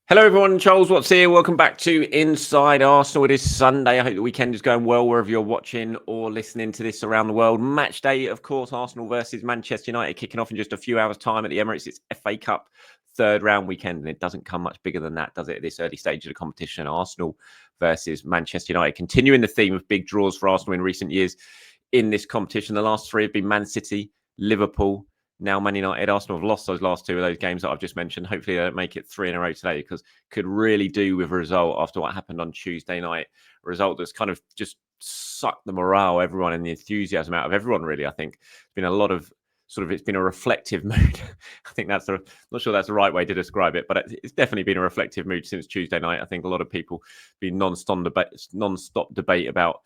Hello, everyone. Charles Watts here. Welcome back to Inside Arsenal. It is Sunday. I hope the weekend is going well wherever you're watching or listening to this around the world. Match day, of course, Arsenal versus Manchester United kicking off in just a few hours' time at the Emirates. It's FA Cup third round weekend, and it doesn't come much bigger than that, does it, at this early stage of the competition? Arsenal versus Manchester United. Continuing the theme of big draws for Arsenal in recent years in this competition. The last three have been Man City, Liverpool, now Man United. Arsenal have lost those last two of those games that I've just mentioned. Hopefully they don't make it three in a row today, because could really do with a result after what happened on Tuesday night. A result that's kind of just sucked the morale, everyone, and the enthusiasm out of everyone, really. I think it's been a lot of it's been a reflective mood. I think not sure that's the right way to describe it, but it's definitely been a reflective mood since Tuesday night. I think a lot of people been non-stop debate about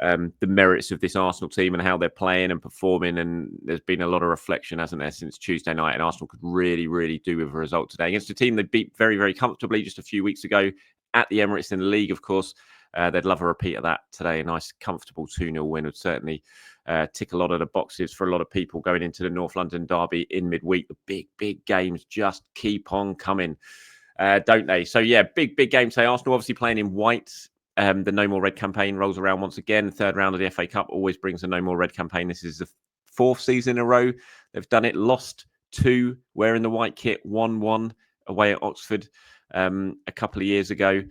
the merits of this Arsenal team and how they're playing and performing. And there's been a lot of reflection, hasn't there, since Tuesday night. And Arsenal could really, really do with a result today against a team they beat very, very comfortably just a few weeks ago at the Emirates in the league, of course. They'd love a repeat of that today. A nice, comfortable 2-0 win would certainly tick a lot of the boxes for a lot of people going into the North London derby in midweek. The big, big games just keep on coming, don't they? So, yeah, big, big game today. Arsenal obviously playing in white. The No More Red campaign rolls around once again. Third round of the FA Cup always brings a No More Red campaign. This is the fourth season in a row they've done it. Lost 2 wearing the white kit, 1-1 away at Oxford a couple of years ago.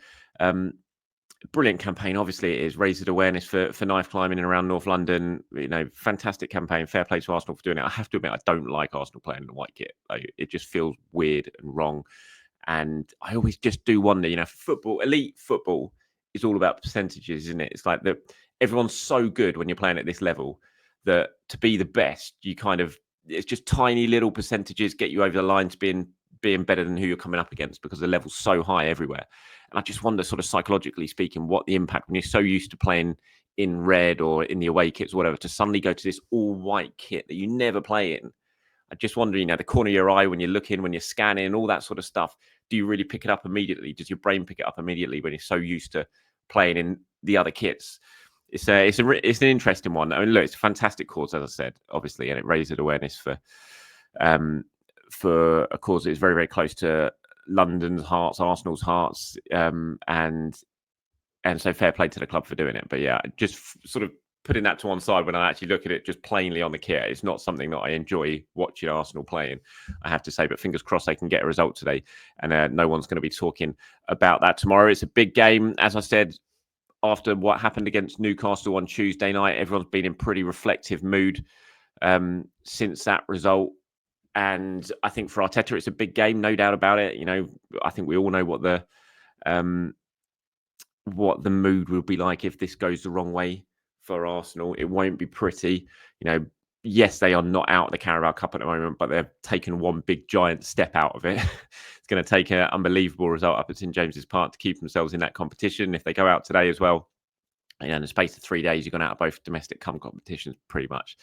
Brilliant campaign. Obviously, it is raised awareness for knife climbing in around North London. Fantastic campaign. Fair play to Arsenal for doing it. I have to admit, I don't like Arsenal playing in the white kit. It just feels weird and wrong. And I always just do wonder, football, elite football, is all about percentages, isn't it? It's like everyone's so good when you're playing at this level that to be the best, it's just tiny little percentages get you over the line to being better than who you're coming up against, because the level's so high everywhere. And I just wonder, sort of psychologically speaking, what the impact when you're so used to playing in red or in the away kits or whatever, to suddenly go to this all white kit that you never play in. I just wonder, the corner of your eye when you're looking, when you're scanning, all that sort of stuff. Do you really pick it up immediately? Does your brain pick it up immediately when you're so used to playing in the other kits? It's an interesting one. I mean, look, it's a fantastic cause, as I said, obviously, and it raises awareness for a cause that is very, very close to London's hearts, Arsenal's hearts, and so fair play to the club for doing it. But yeah, just sort of putting that to one side, when I actually look at it just plainly on the kit, it's not something that I enjoy watching Arsenal playing, I have to say. But fingers crossed they can get a result today, and no one's going to be talking about that tomorrow. It's a big game, as I said. After what happened against Newcastle on Tuesday night, everyone's been in pretty reflective mood since that result. And I think for Arteta, it's a big game, no doubt about it. I think we all know what the mood will be like if this goes the wrong way for Arsenal. It won't be pretty. Yes, they are not out of the Carabao Cup at the moment, but they've taken one big giant step out of it. It's going to take an unbelievable result up at St James's Park to keep themselves in that competition. If they go out today as well, in the space of 3 days, you're going out of both domestic competitions pretty much.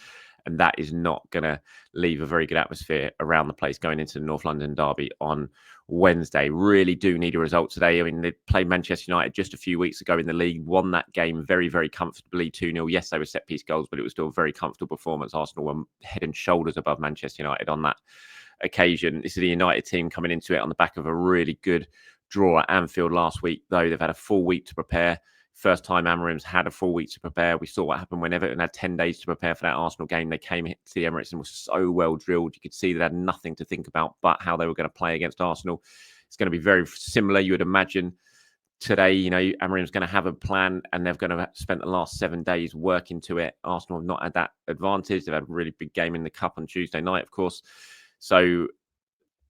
And that is not going to leave a very good atmosphere around the place going into the North London derby on Wednesday. Really do need a result today. I mean, they played Manchester United just a few weeks ago in the league, won that game very, very comfortably, 2-0. Yes, they were set-piece goals, but it was still a very comfortable performance. Arsenal were head and shoulders above Manchester United on that occasion. This is a United team coming into it on the back of a really good draw at Anfield last week, though. They've had a full week to prepare. First time Amarim's had a full week to prepare. We saw what happened when Everton had 10 days to prepare for that Arsenal game. They came to the Emirates and were so well drilled. You could see they had nothing to think about but how they were going to play against Arsenal. It's going to be very similar, you would imagine. Today, Amarim's going to have a plan, and they're going to have spent the last 7 days working to it. Arsenal have not had that advantage. They've had a really big game in the Cup on Tuesday night, of course.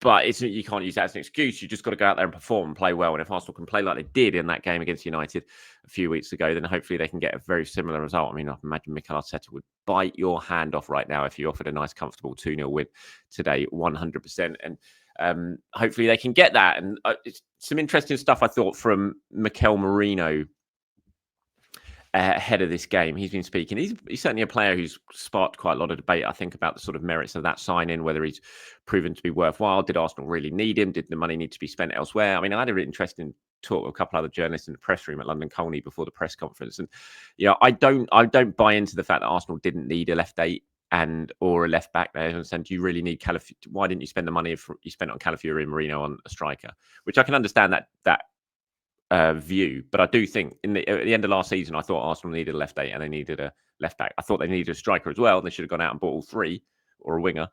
But you can't use that as an excuse. You just got to go out there and perform and play well. And if Arsenal can play like they did in that game against United a few weeks ago, then hopefully they can get a very similar result. I mean, I imagine Mikel Arteta would bite your hand off right now if you offered a nice, comfortable 2-0 win today, 100%. And hopefully they can get that. And it's some interesting stuff, I thought, from Mikel Merino ahead of this game. He's been speaking. He's certainly a player who's sparked quite a lot of debate, I think, about the sort of merits of that sign-in, whether he's proven to be worthwhile. Did Arsenal really need him? Did the money need to be spent elsewhere? I mean, I had a really interesting talk with a couple of other journalists in the press room at London Colney before the press conference. And, I don't buy into the fact that Arsenal didn't need a left 8 and or a left back there and saying, do you really need Calafiori? Why didn't you spend the money if you spent on Calafiori and Merino on a striker? Which I can understand that view, but I do think at the end of last season, I thought Arsenal needed a left 8 and they needed a left back. I thought they needed a striker as well. And they should have gone out and bought all three or a winger.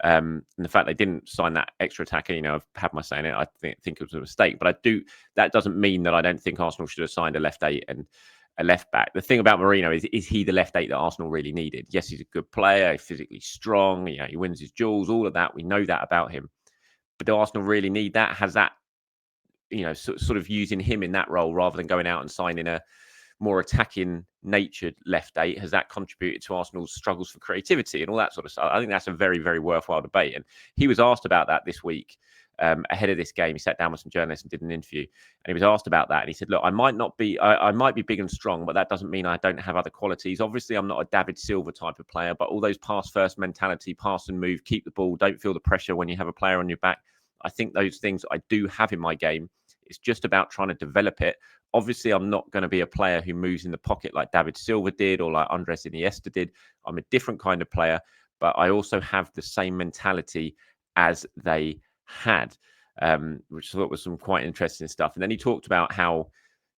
And the fact they didn't sign that extra attacker, I've had my say in it. I think it was a mistake, but that doesn't mean that I don't think Arsenal should have signed a left 8 and a left back. The thing about Merino is he the left 8 that Arsenal really needed? Yes, he's a good player, physically strong, he wins his duels, all of that. We know that about him. But do Arsenal really need that? Has that, sort of using him in that role rather than going out and signing a more attacking natured left 8, has that contributed to Arsenal's struggles for creativity and all that sort of stuff? I think that's a very, very worthwhile debate. And he was asked about that this week ahead of this game. He sat down with some journalists and did an interview, and he was asked about that. And he said, look, I might be big and strong, but that doesn't mean I don't have other qualities. Obviously, I'm not a David Silva type of player, but all those pass first mentality, pass and move, keep the ball, don't feel the pressure when you have a player on your back. I think those things I do have in my game. It's just about trying to develop it. Obviously, I'm not going to be a player who moves in the pocket like David Silva did or like Andres Iniesta did. I'm a different kind of player, but I also have the same mentality as they had, which I thought was some quite interesting stuff. And then he talked about how,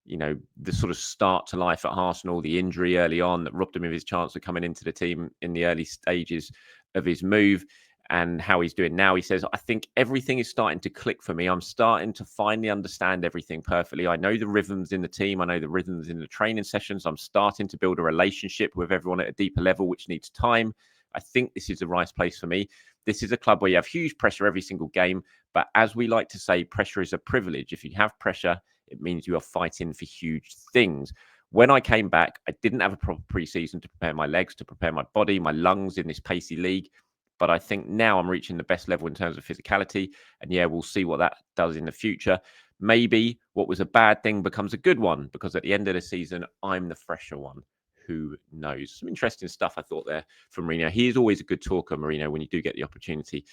the sort of start to life at Arsenal, the injury early on that robbed him of his chance of coming into the team in the early stages of his move, and how he's doing now. He says, I think everything is starting to click for me. I'm starting to finally understand everything perfectly. I know the rhythms in the team. I know the rhythms in the training sessions. I'm starting to build a relationship with everyone at a deeper level, which needs time. I think this is the right place for me. This is a club where you have huge pressure every single game. But as we like to say, pressure is a privilege. If you have pressure, it means you are fighting for huge things. When I came back, I didn't have a proper preseason to prepare my legs, to prepare my body, my lungs in this pacey league. But I think now I'm reaching the best level in terms of physicality. And yeah, we'll see what that does in the future. Maybe what was a bad thing becomes a good one, because at the end of the season, I'm the fresher one. Who knows? Some interesting stuff I thought there from Merino. He is always a good talker, Merino, when you do get the opportunity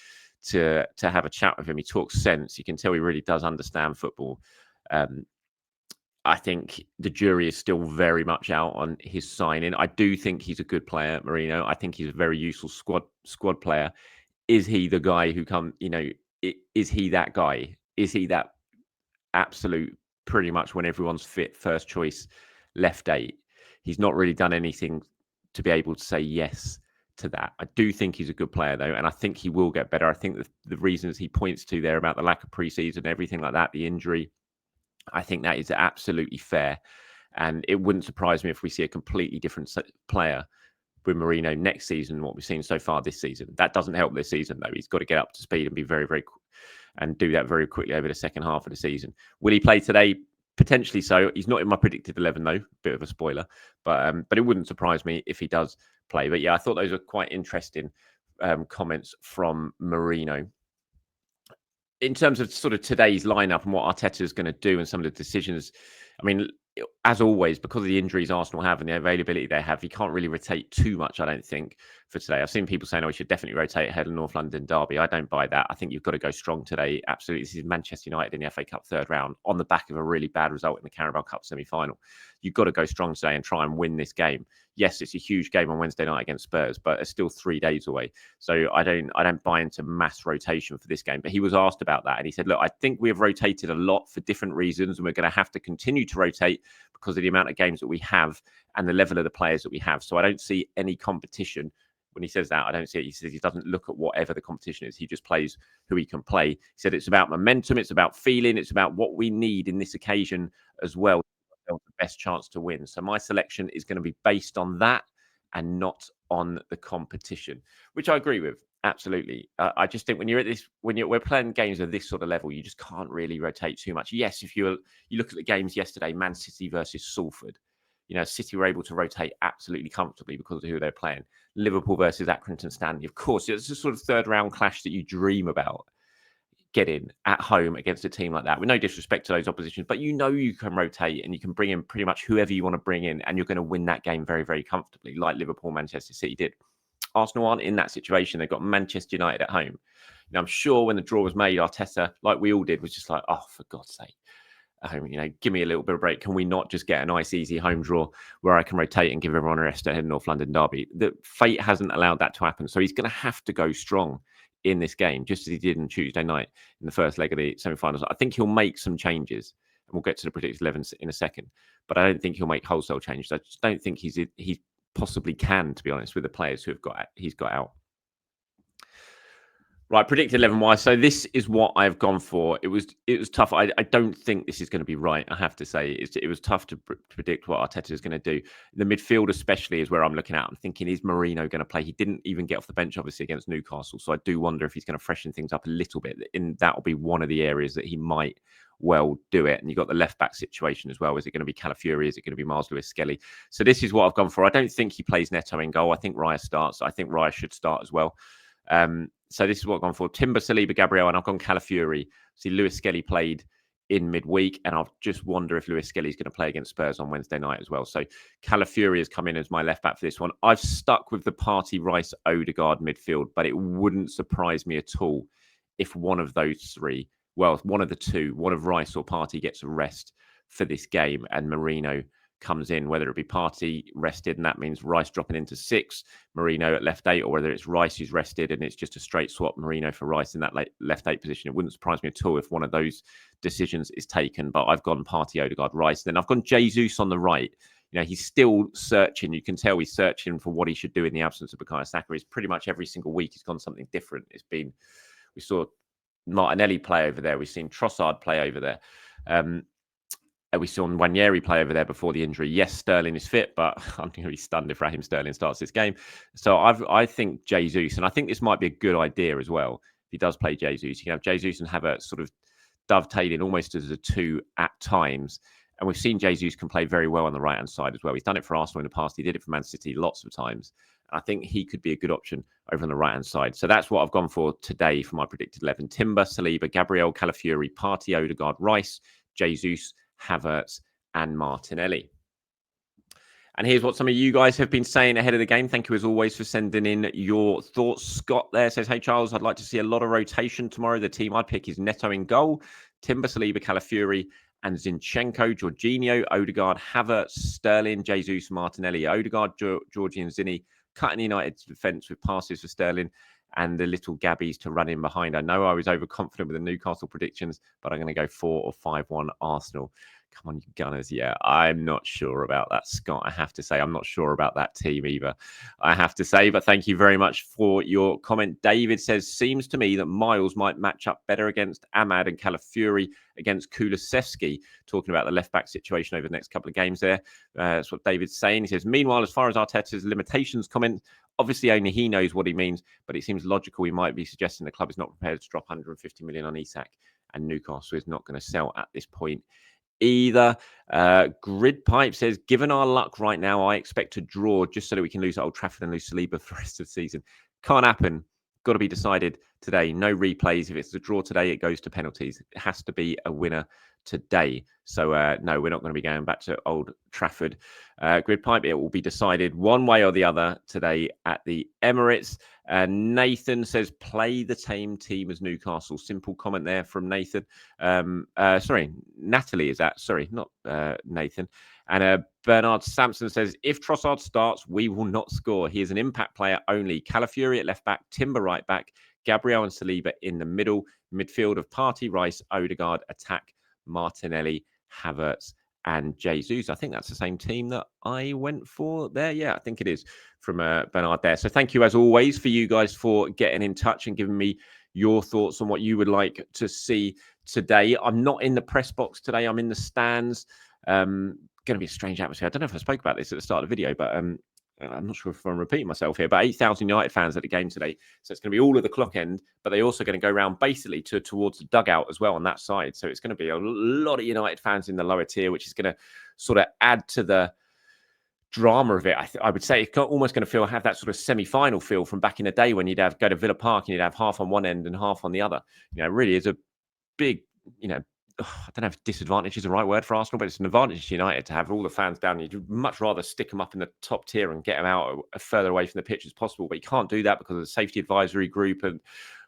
to have a chat with him. He talks sense. You can tell he really does understand football. I think the jury is still very much out on his signing. I do think he's a good player, Merino. I think he's a very useful squad player. Is he the guy who is he that guy? Is he that absolute, pretty much when everyone's fit, first choice left 8? He's not really done anything to be able to say yes to that. I do think he's a good player, though, and I think he will get better. I think the reasons he points to there about the lack of preseason, everything like that, the injury, I think that is absolutely fair. And it wouldn't surprise me if we see a completely different player with Merino next season than what we've seen so far this season. That doesn't help this season, though. He's got to get up to speed and be very, very and do that very quickly over the second half of the season. Will he play today? Potentially so. He's not in my predicted 11, though. Bit of a spoiler. But it wouldn't surprise me if he does play. But yeah, I thought those were quite interesting comments from Merino. In terms of sort of today's lineup and what Arteta is going to do and some of the decisions, I mean, as always, because of the injuries Arsenal have and the availability they have, you can't really rotate too much, I don't think, for today. I've seen people saying, we should definitely rotate ahead of North London derby. I don't buy that. I think you've got to go strong today. Absolutely. This is Manchester United in the FA Cup third round on the back of a really bad result in the Carabao Cup semi-final. You've got to go strong today and try and win this game. Yes, it's a huge game on Wednesday night against Spurs, but it's still 3 days away. So I don't buy into mass rotation for this game. But he was asked about that, and he said, look, I think we have rotated a lot for different reasons, and we're going to have to continue to rotate because of the amount of games that we have and the level of the players that we have. So I don't see any competition. When he says that, I don't see it. He says he doesn't look at whatever the competition is. He just plays who he can play. He said it's about momentum. It's about feeling. It's about what we need in this occasion as well. The best chance to win. So my selection is going to be based on that and not on the competition, which I agree with. Absolutely. I just think when we're playing games of this sort of level, you just can't really rotate too much. Yes, if you look at the games yesterday, Man City versus Salford, City were able to rotate absolutely comfortably because of who they're playing. Liverpool versus Accrington Stanley, of course, it's a sort of third round clash that you dream about getting at home against a team like that. With no disrespect to those oppositions, but you can rotate and you can bring in pretty much whoever you want to bring in, and you're going to win that game very, very comfortably, like Liverpool, Manchester City did. Arsenal aren't in that situation. They've got Manchester United at home. Now, I'm sure when the draw was made, Arteta, like we all did, was just like, oh, for God's sake. give me a little bit of break. Can we not just get a nice, easy home draw where I can rotate and give everyone a rest ahead of North London derby? The fate hasn't allowed that to happen. So he's going to have to go strong in this game, just as he did on Tuesday night in the first leg of the semi-finals. I think he'll make some changes, and we'll get to the predicted 11s in a second. But I don't think he'll make wholesale changes. I just don't think he possibly can, to be honest, with the players he's got out. Right, predicted 11-wise. So this is what I've gone for. It was tough. I don't think this is going to be right, I have to say. It was tough to predict what Arteta is going to do. The midfield especially is where I'm looking at. I'm thinking, is Merino going to play? He didn't even get off the bench, obviously, against Newcastle. So I do wonder if he's going to freshen things up a little bit. And that will be one of the areas that he might well do it. And you've got the left-back situation as well. Is it going to be Calafiori? Is it going to be Miles Lewis-Skelly? So this is what I've gone for. I don't think he plays Neto in goal. I think Raya starts. I think Raya should start as well. So this is what I've gone for. Timber, Saliba, Gabriel, and I've gone Calafiori. See, Lewis-Skelly played in midweek, and I'll just wonder if Lewis-Skelly is going to play against Spurs on Wednesday night as well. So Calafiori has come in as my left back for this one. I've stuck with the Partey, Rice, Odegaard midfield, but it wouldn't surprise me at all if one of those three, well, one of the two, one of Rice or Partey gets a rest for this game, and Merino comes in, whether it be Partey rested, and that means Rice dropping into 6, Merino at left 8, or whether it's Rice who's rested and it's just a straight swap Merino for Rice in that left 8 position. It wouldn't surprise me at all if one of those decisions is taken, but I've gone Partey, Odegaard, Rice. Then I've gone Jesus on the right. He's still searching. You can tell he's searching for what he should do in the absence of Bukayo Saka. It's pretty much every single week he's gone something different. We saw Martinelli play over there. We've seen Trossard play over there. We saw Nwaneri play over there before the injury. Yes, Sterling is fit, but I'm going to be stunned if Raheem Sterling starts this game. So I think Jesus, and I think this might be a good idea as well. If he does play Jesus, you can have Jesus and have a sort of dovetailing almost as a 2 at times. And we've seen Jesus can play very well on the right-hand side as well. He's done it for Arsenal in the past. He did it for Man City lots of times. I think he could be a good option over on the right-hand side. So that's what I've gone for today for my predicted 11. Timber, Saliba, Gabriel, Calafiori, Partey, Odegaard, Rice, Jesus, Havertz, and Martinelli. And here's what some of you guys have been saying ahead of the game. Thank you, as always, for sending in your thoughts. Scott there says, hey, Charles, I'd like to see a lot of rotation tomorrow. The team I'd pick is Neto in goal, Timber, Saliba, Calafiori, and Zinchenko, Jorginho, Odegaard, Havertz, Sterling, Jesus, Martinelli, Odegaard, Georgie, and Zinni, cutting United's defence with passes for Sterling and the little Gabbies to run in behind. I know I was overconfident with the Newcastle predictions, but I'm going to go 4 or 5-1 Arsenal. Come on, you Gunners. Yeah, I'm not sure about that, Scott. I have to say, I'm not sure about that team either, I have to say. But thank you very much for your comment. David says, seems to me that Miles might match up better against Ahmad and Calafiori against Kulusevski. Talking about the left-back situation over the next couple of games there. That's what David's saying. He says, meanwhile, as far as Arteta's limitations comment, obviously only he knows what he means, but it seems logical he might be suggesting the club is not prepared to drop 150 million on Isak, and Newcastle is not going to sell at this point either. Grid Pipe says, given our luck right now, I expect to draw just so that we can lose at Old Trafford and lose Saliba for the rest of the season. Can't happen. Got to be decided today. No replays. If it's a draw today, it goes to penalties. It has to be a winner today. So no, we're not going to be going back to Old Trafford. Grid Pipe, it will be decided one way or the other today at the Emirates. Nathan says, play the same team as Newcastle. Simple comment there from Nathan. Sorry, Natalie is that. Sorry, not Nathan. And Bernard Sampson says, if Trossard starts, we will not score. He is an impact player only. Calafiori at left back, Timber right back, Gabriel and Saliba in the middle. Midfield of Partey, Rice, Odegaard, attack, Martinelli, Havertz, and Jesus. I think that's the same team that I went for there. Yeah, I think it is from Bernard there. So thank you, as always, for you guys for getting in touch and giving me your thoughts on what you would like to see today. I'm not in the press box today. I'm in the stands. Going to be a strange atmosphere. I don't know if I spoke about this at the start of the video, but I'm not sure if I'm repeating myself here, but 8,000 United fans at the game today. So it's going to be all at the clock end, but they're also going to go around basically towards the dugout as well on that side. So it's going to be a lot of United fans in the lower tier, which is going to sort of add to the drama of it. I would say it's almost going to have that sort of semi-final feel from back in the day when you'd go to Villa Park and you'd have half on one end and half on the other. It really is a big, I don't know if disadvantage is the right word for Arsenal, but it's an advantage to United to have all the fans down. You'd much rather stick them up in the top tier and get them out as further away from the pitch as possible. But you can't do that because of the safety advisory group and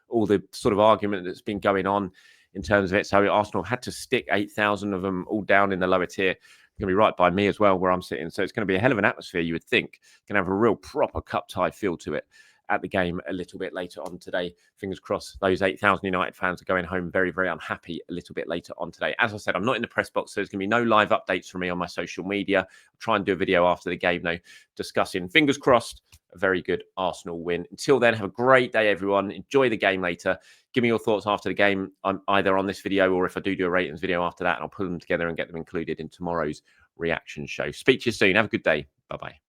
all the sort of argument that's been going on in terms of it. So Arsenal had to stick 8,000 of them all down in the lower tier. It's going to be right by me as well, where I'm sitting. So it's going to be a hell of an atmosphere, you would think. Going to have a real proper cup tie feel to it at the game a little bit later on today. Fingers crossed those 8,000 United fans are going home very, very unhappy a little bit later on today. As I said, I'm not in the press box, so there's going to be no live updates from me on my social media. I'll try and do a video after the game, though, discussing, fingers crossed, a very good Arsenal win. Until then, have a great day, everyone. Enjoy the game later. Give me your thoughts after the game, either on this video or if I do a ratings video after that, and I'll put them together and get them included in tomorrow's reaction show. Speak to you soon. Have a good day. Bye-bye.